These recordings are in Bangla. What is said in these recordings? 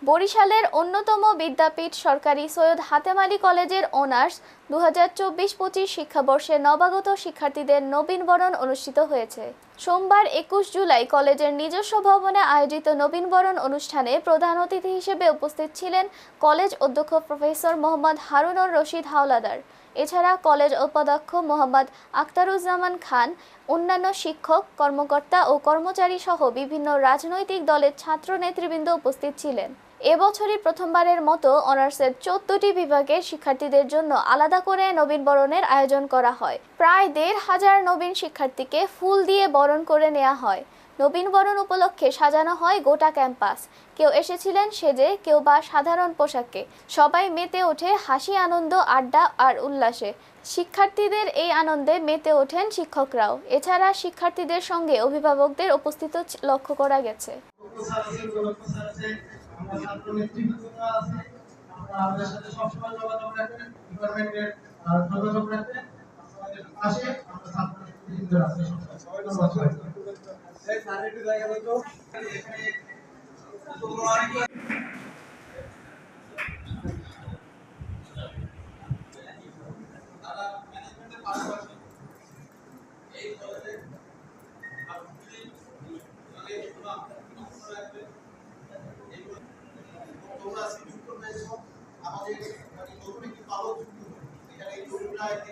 বরিশালের অন্যতম বিদ্যাপীঠ সরকারি সৈয়দ হাতেম আলী কলেজের অনার্স 2024-25 শিক্ষাবর্ষে নবাগত শিক্ষার্থীদের নবীনবরণ অনুষ্ঠিত হয়েছে। সোমবার 21 জুলাই কলেজের নিজস্ব ভবনে আয়োজিত নবীনবরণ অনুষ্ঠানে প্রধান অতিথি হিসেবে উপস্থিত ছিলেন কলেজ অধ্যক্ষ প্রফেসর মোহাম্মদ হারুনুর রশিদ হাওলাদার। এছাড়া কলেজ উপাধ্যক্ষ মোহাম্মদ আখতারুজ্জামান খান, অন্যান্য শিক্ষক, কর্মকর্তা ও কর্মচারী সহ বিভিন্ন রাজনৈতিক দলের ছাত্র নেতৃবৃন্দ উপস্থিত ছিলেন। এবছরই প্রথমবারের মতো অনার্সের 14টি বিভাগের শিক্ষার্থীদের জন্য আলাদা করে নবীনবরণের আয়োজন করা হয়। প্রায় 1,500 নবীন শিক্ষার্থীকে ফুল দিয়ে বরণ করে নেওয়া হয়। নবীনবরণ উপলক্ষে সাজানো হয় গোটা ক্যাম্পাস। কেউ এসেছিলেন সেজে, কেউ বা সাধারণ পোশাকে। সবাই মেতে ওঠে হাসি, আনন্দ, আড্ডা আর উল্লাসে। শিক্ষার্থীদের এই আনন্দে মেতে ওঠেন শিক্ষকরাও। এছাড়া শিক্ষার্থীদের সঙ্গে অভিভাবকদের উপস্থিতি লক্ষ্য করা গেছে।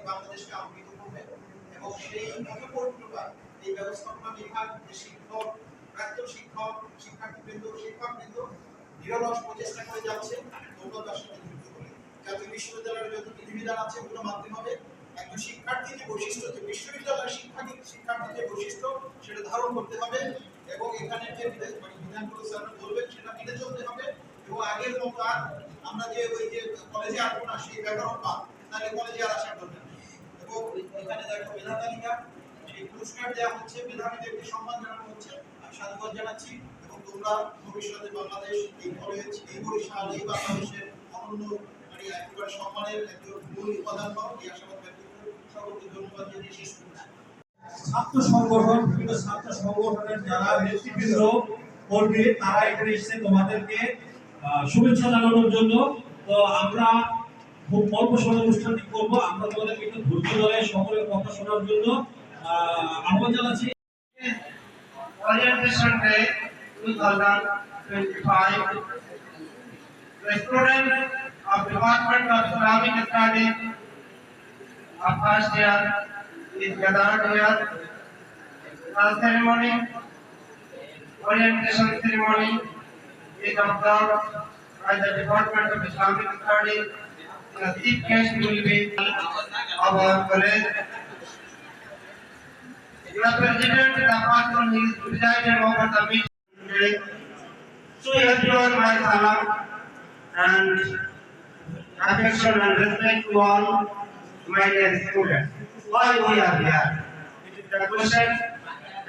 বাংলাদেশকে আলোকিত করবে এবং সেই মতপরিণতা এই ব্যবস্থাপনা বিভাগ শিক্ষক, প্রাক্তন শিক্ষক, শিক্ষার্থীবৃন্দ, শিক্ষকবৃন্দ নিরলস প্রচেষ্টা করে যাচ্ছে দৌলতার সাথে যুক্ত করে। জাতীয় বিশ্ববিদ্যালয়ের যত বিধিবিধান আছে ওগুলো মানতে হবে। একজন শিক্ষার্থীর যে বৈশিষ্ট্য, যে বিশ্ববিদ্যালয়ের শিক্ষার্থীর যে বৈশিষ্ট্য সেটা ধারণ করতে হবে এবং এখানে যে বিধানগুলো স্যার বলবেন সেটা মেনে চলতে হবে এবং আগের মতো আর আমরা যে ওই যে কলেজে আসবো না সেই ব্যাকরণ পান তাহলে কলেজে আর আসার দরকার নেই। এবং এখানে দেখো মেধা তালিকা, সেই পুরস্কার দেওয়া হচ্ছে, মেধাবীদেরকে সম্মান জানানো হচ্ছে। আমি সাধুবাদ জানাচ্ছি এবং তোমরা ভবিষ্যতে বাংলাদেশ, এই কলেজ, এই বরিশাল, এই বাংলাদেশের অনন্য একেবারে সম্মানের একজন মূল উপাদান পাও, এই আশাবাদ ব্যক্ত করে সকলকে ধন্যবাদ জানিয়ে শেষ করছি। ছাত্র সংগঠন, বিভিন্ন ছাত্র সংগঠনের যারা নেতৃবৃন্দ কর্মী তারা এখানে এসেছে তোমাদেরকে শুভেচ্ছা জানানোর জন্য। তো আমরা খুব অল্প সময় অনুষ্ঠানটি করবো। আমরা তোমাদেরকে একটু ধৈর্য ধরে সকলের কথা শোনার জন্য আহ্বান জানাচ্ছি। Orientation Day 2025. The students of Department of Islamic Studies of first year is gathered here. The ceremony, orientation ceremony, is observed by the Department of Islamic Studies. The chief guest will be our college. The president, the person who is presiding over the meeting today. So everyone, my salam and affection and respect to all my dear students. Why we are here? It is the question.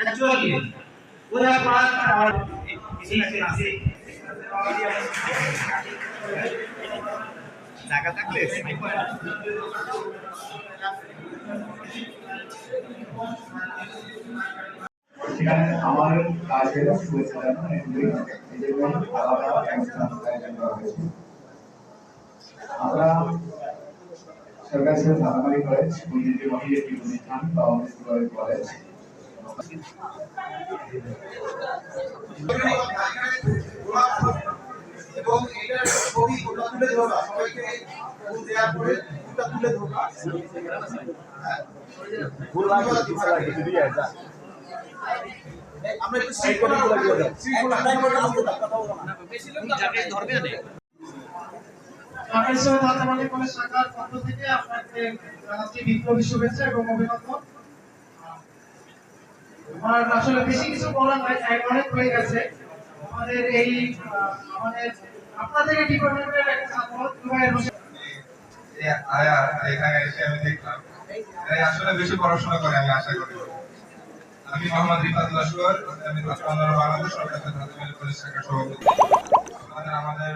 Actually, we have asked our জায়গা থাকলে সেখানে আমার কাজের শুভেচ্ছা জানানো এগুলি নিজেদের আলাদা অনুষ্ঠান আয়োজন করা হয়েছে। আমরা সরকারি সৈয়দ হাতেম আলী কলেজ মহিলাদের মহিলা একটি প্রতিষ্ঠান বা কলেজ এবং এটা ছবি ওটা তুলে ধরা, সবাইকে দেওয়ার পরে ওটা তুলে ধরা। আমরা একটু সাইড করে শাখার পক্ষ থেকে আপনাকে জানাচ্ছি বিপ্লবী শুভেচ্ছা এবং অভিনন্দন। আমার আসলে বেশি কিছু বলার নাই, অনেক হয়ে গেছে। আমাদের এই আপনাদের ডিপার্টমেন্টের একটা ছাত্র এখানে এসে আমি দেখলাম আসলে বেশি পড়াশোনা করে, আমি আশা করি। আমি মোহাম্মদ রিফাতুল আসগর, আমি বাংলাদেশ সরকারি শাখার সভাপতি। আমাদের